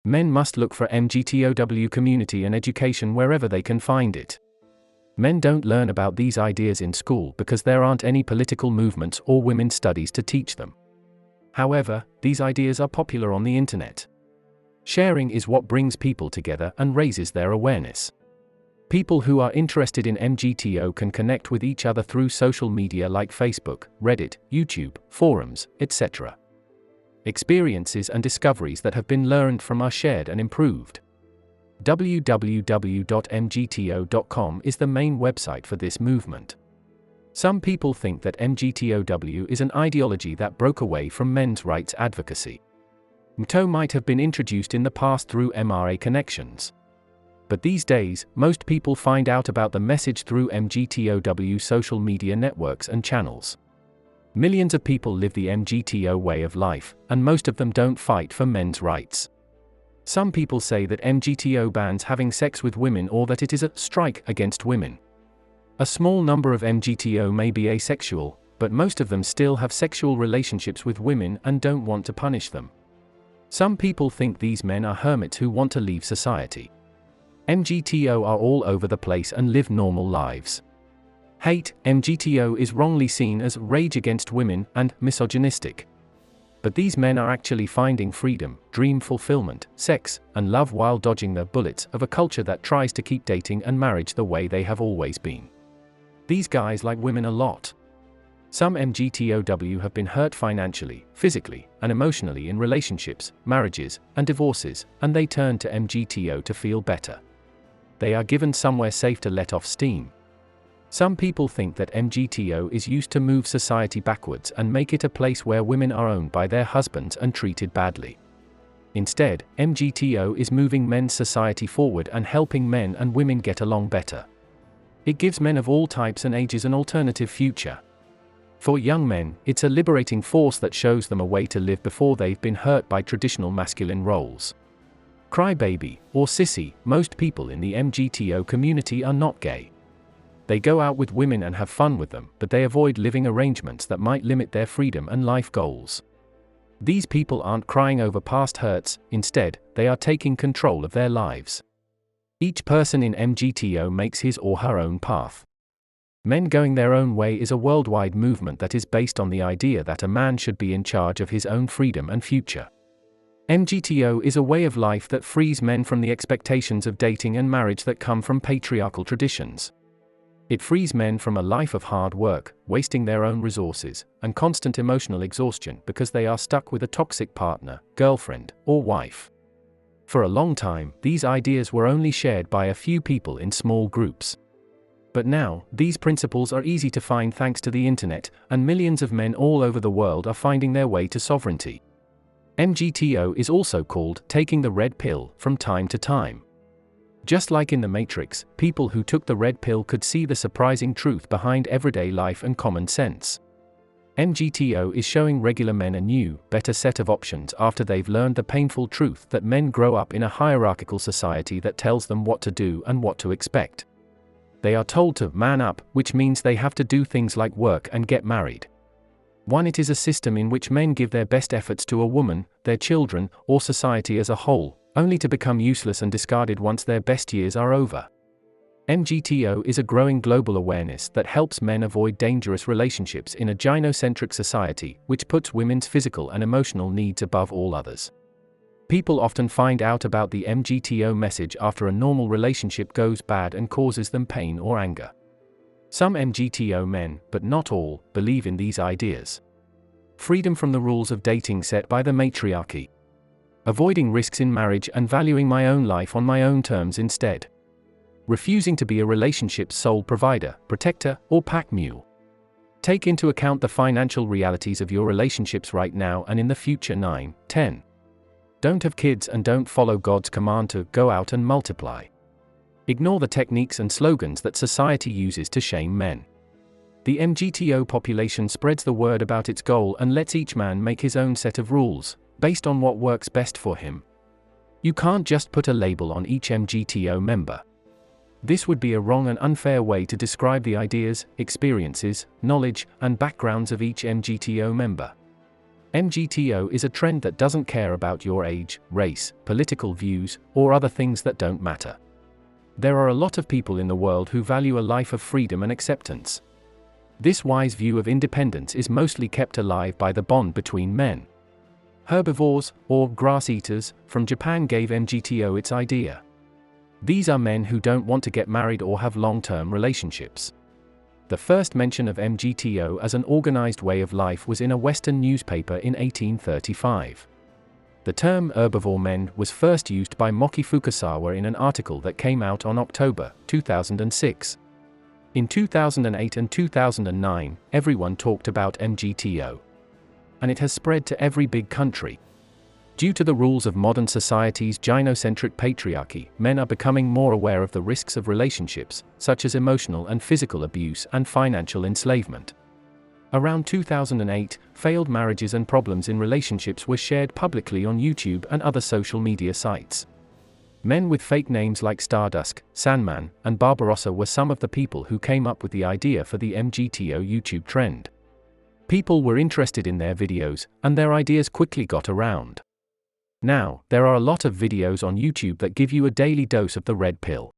Men must look for MGTOW community and education wherever they can find it. Men don't learn about these ideas in school because there aren't any political movements or women's studies to teach them. However, these ideas are popular on the internet. Sharing is what brings people together and raises their awareness. People who are interested in MGTO can connect with each other through social media like Facebook, Reddit, YouTube, forums, etc. Experiences and discoveries that have been learned from are shared and improved. www.mgto.com is the main website for this movement. Some people think that MGTOW is an ideology that broke away from men's rights advocacy. MGTOW might have been introduced in the past through MRA connections. But these days, most people find out about the message through MGTOW social media networks and channels. Millions of people live the MGTO way of life, and most of them don't fight for men's rights. Some people say that MGTO bans having sex with women or that it is a strike against women. A small number of MGTO may be asexual, but most of them still have sexual relationships with women and don't want to punish them. Some people think these men are hermits who want to leave society. MGTO are all over the place and live normal lives. Hate, MGTO is wrongly seen as rage against women and misogynistic. But these men are actually finding freedom, dream fulfillment, sex, and love while dodging the bullets of a culture that tries to keep dating and marriage the way they have always been. These guys like women a lot. Some MGTOW have been hurt financially, physically, and emotionally in relationships, marriages, and divorces, and they turn to MGTO to feel better. They are given somewhere safe to let off steam. Some people think that MGTO is used to move society backwards and make it a place where women are owned by their husbands and treated badly. Instead, MGTO is moving men's society forward and helping men and women get along better. It gives men of all types and ages an alternative future. For young men, it's a liberating force that shows them a way to live before they've been hurt by traditional masculine roles. Crybaby, or sissy, most people in the MGTO community are not gay. They go out with women and have fun with them, but they avoid living arrangements that might limit their freedom and life goals. These people aren't crying over past hurts, instead, they are taking control of their lives. Each person in MGTO makes his or her own path. Men Going Their Own Way is a worldwide movement that is based on the idea that a man should be in charge of his own freedom and future. MGTO is a way of life that frees men from the expectations of dating and marriage that come from patriarchal traditions. It frees men from a life of hard work, wasting their own resources, and constant emotional exhaustion because they are stuck with a toxic partner, girlfriend, or wife. For a long time, these ideas were only shared by a few people in small groups. But now, these principles are easy to find thanks to the internet, and millions of men all over the world are finding their way to sovereignty. MGTO is also called taking the red pill from time to time. Just like in the Matrix, people who took the red pill could see the surprising truth behind everyday life and common sense. MGTO is showing regular men a new, better set of options after they've learned the painful truth that men grow up in a hierarchical society that tells them what to do and what to expect. They are told to man up, which means they have to do things like work and get married. It is a system in which men give their best efforts to a woman, their children, or society as a whole, only to become useless and discarded once their best years are over. MGTO is a growing global awareness that helps men avoid dangerous relationships in a gynocentric society, which puts women's physical and emotional needs above all others. People often find out about the MGTO message after a normal relationship goes bad and causes them pain or anger. Some MGTO men, but not all, believe in these ideas. Freedom from the rules of dating set by the matriarchy. Avoiding risks in marriage and valuing my own life on my own terms instead. Refusing to be a relationship's sole provider, protector, or pack mule. Take into account the financial realities of your relationships right now and in the future. 9, 10. Don't have kids and don't follow God's command to go out and multiply. Ignore the techniques and slogans that society uses to shame men. The MGTO population spreads the word about its goal and lets each man make his own set of rules, based on what works best for him. You can't just put a label on each MGTO member. This would be a wrong and unfair way to describe the ideas, experiences, knowledge, and backgrounds of each MGTO member. MGTO is a trend that doesn't care about your age, race, political views, or other things that don't matter. There are a lot of people in the world who value a life of freedom and acceptance. This wise view of independence is mostly kept alive by the bond between men. Herbivores, or grass eaters, from Japan gave MGTO its idea. These are men who don't want to get married or have long-term relationships. The first mention of MGTO as an organized way of life was in a Western newspaper in 1835. The term herbivore men was first used by Moki Fukasawa in an article that came out on October 2006. In 2008 and 2009, everyone talked about MGTO. And it has spread to every big country. Due to the rules of modern society's gynocentric patriarchy, men are becoming more aware of the risks of relationships, such as emotional and physical abuse and financial enslavement. Around 2008, failed marriages and problems in relationships were shared publicly on YouTube and other social media sites. Men with fake names like Stardust, Sandman, and Barbarossa were some of the people who came up with the idea for the MGTO YouTube trend. People were interested in their videos, and their ideas quickly got around. Now, there are a lot of videos on YouTube that give you a daily dose of the red pill.